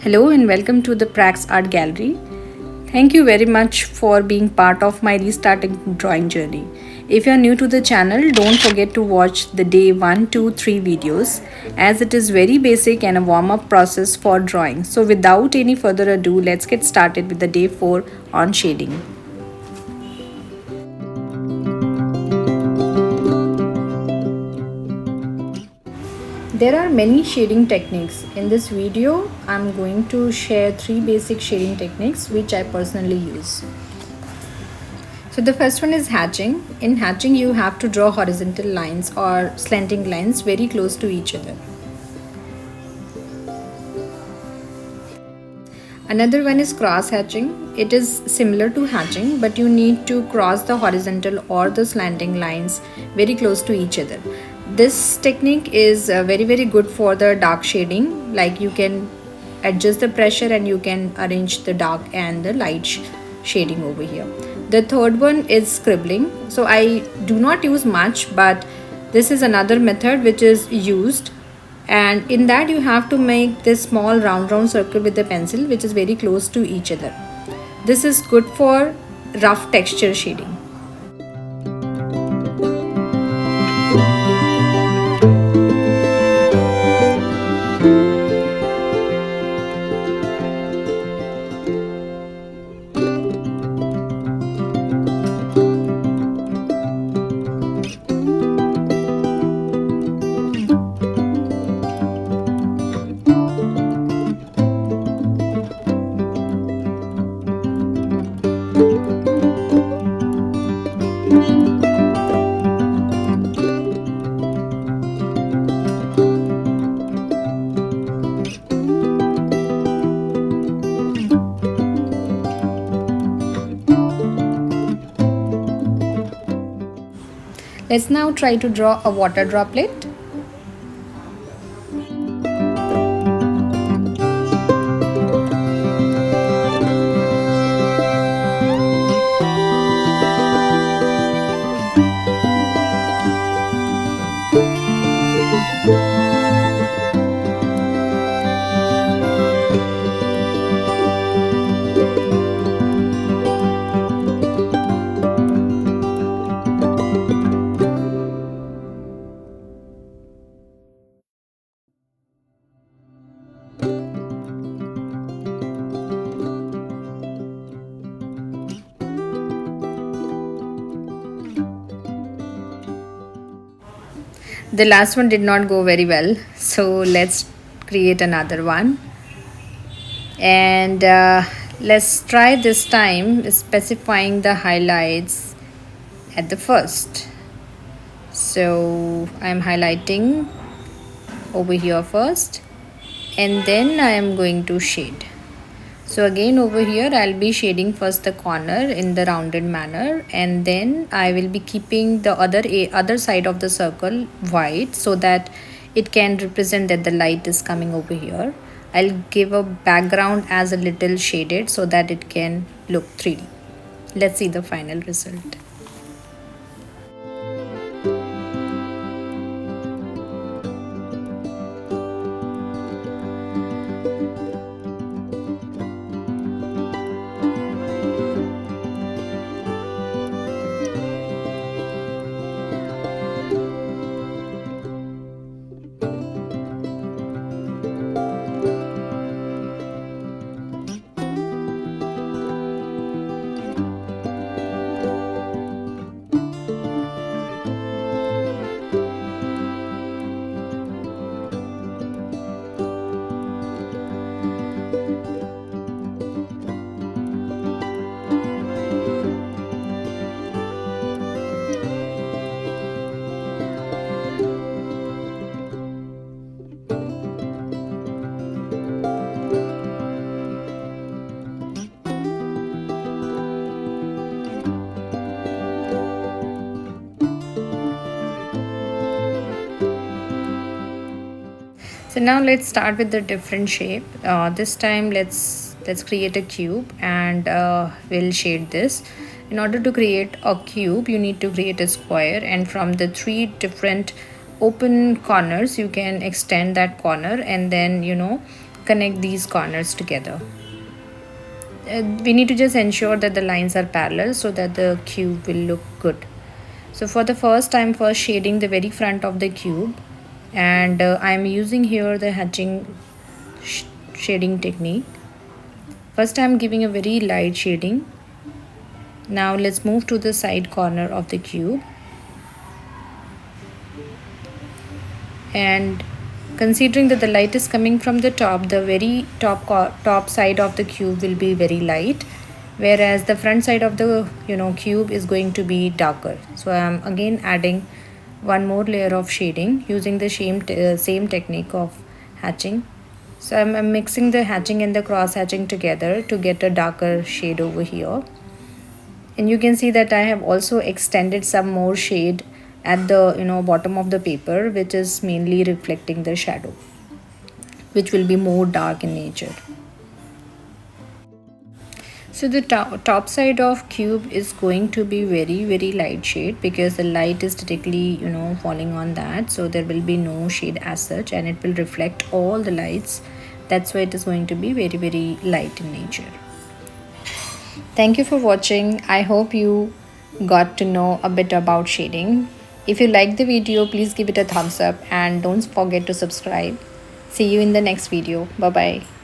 Hello and welcome to the Prax Art Gallery. Thank you very much for being part of my restarting drawing journey. If you are new to the channel, don't forget to watch the day 1, 2, 3 videos as it is very basic and a warm up process for drawing. So without any further ado, let's get started with the day 4 on shading. There are many shading techniques. In this video, I'm going to share 3 basic shading techniques which I personally use. So the first one is hatching. In hatching, you have to draw horizontal lines or slanting lines very close to each other. Another one is cross hatching. It is similar to hatching, but you need to cross the horizontal or the slanting lines very close to each other. This technique is very good for the dark shading. Like you can adjust the pressure and you can arrange the dark and the light shading over here. The third one is scribbling. So I do not use much, but this is another method which is used, and in that you have to make this small round circle with the pencil which is very close to each other. This is good for rough texture shading. Let's now try to draw a water droplet. The last one did not go very well, so let's create another one, and let's try this time specifying the highlights at the first. So I'm highlighting over here first, and then I am going to shade. So again over here I'll be shading first the corner in the rounded manner, and then I will be keeping the other side of the circle white so that it can represent that the light is coming over here. I'll give a background as a little shaded so that it can look 3D. Let's see the final result. So now let's start with the different shape. This time let's create a cube, and we'll shade this. In order to create a cube, you need to create a square, and from the 3 different open corners you can extend that corner, and then connect these corners together. We need to just ensure that the lines are parallel so that the cube will look good. So for the first time, first shading the very front of the cube, and I'm using here the hatching shading technique. First I'm giving a very light shading. Now let's move to the side corner of the cube, and considering that the light is coming from the top, the very top side of the cube will be very light, whereas the front side of the cube is going to be darker. So I'm again adding one more layer of shading using the same technique of hatching. So I'm mixing the hatching and the cross hatching together to get a darker shade over here. And you can see that I have also extended some more shade at the bottom of the paper, which is mainly reflecting the shadow, which will be more dark in nature. So the top side of cube is going to be very light shade, because the light is directly falling on that, so there will be no shade as such, and it will reflect all the lights. That's why it is going to be very light in nature. Thank you for watching. I hope you got to know a bit about shading. If you liked the video, please give it a thumbs up and don't forget to subscribe. See you in the next video. Bye bye.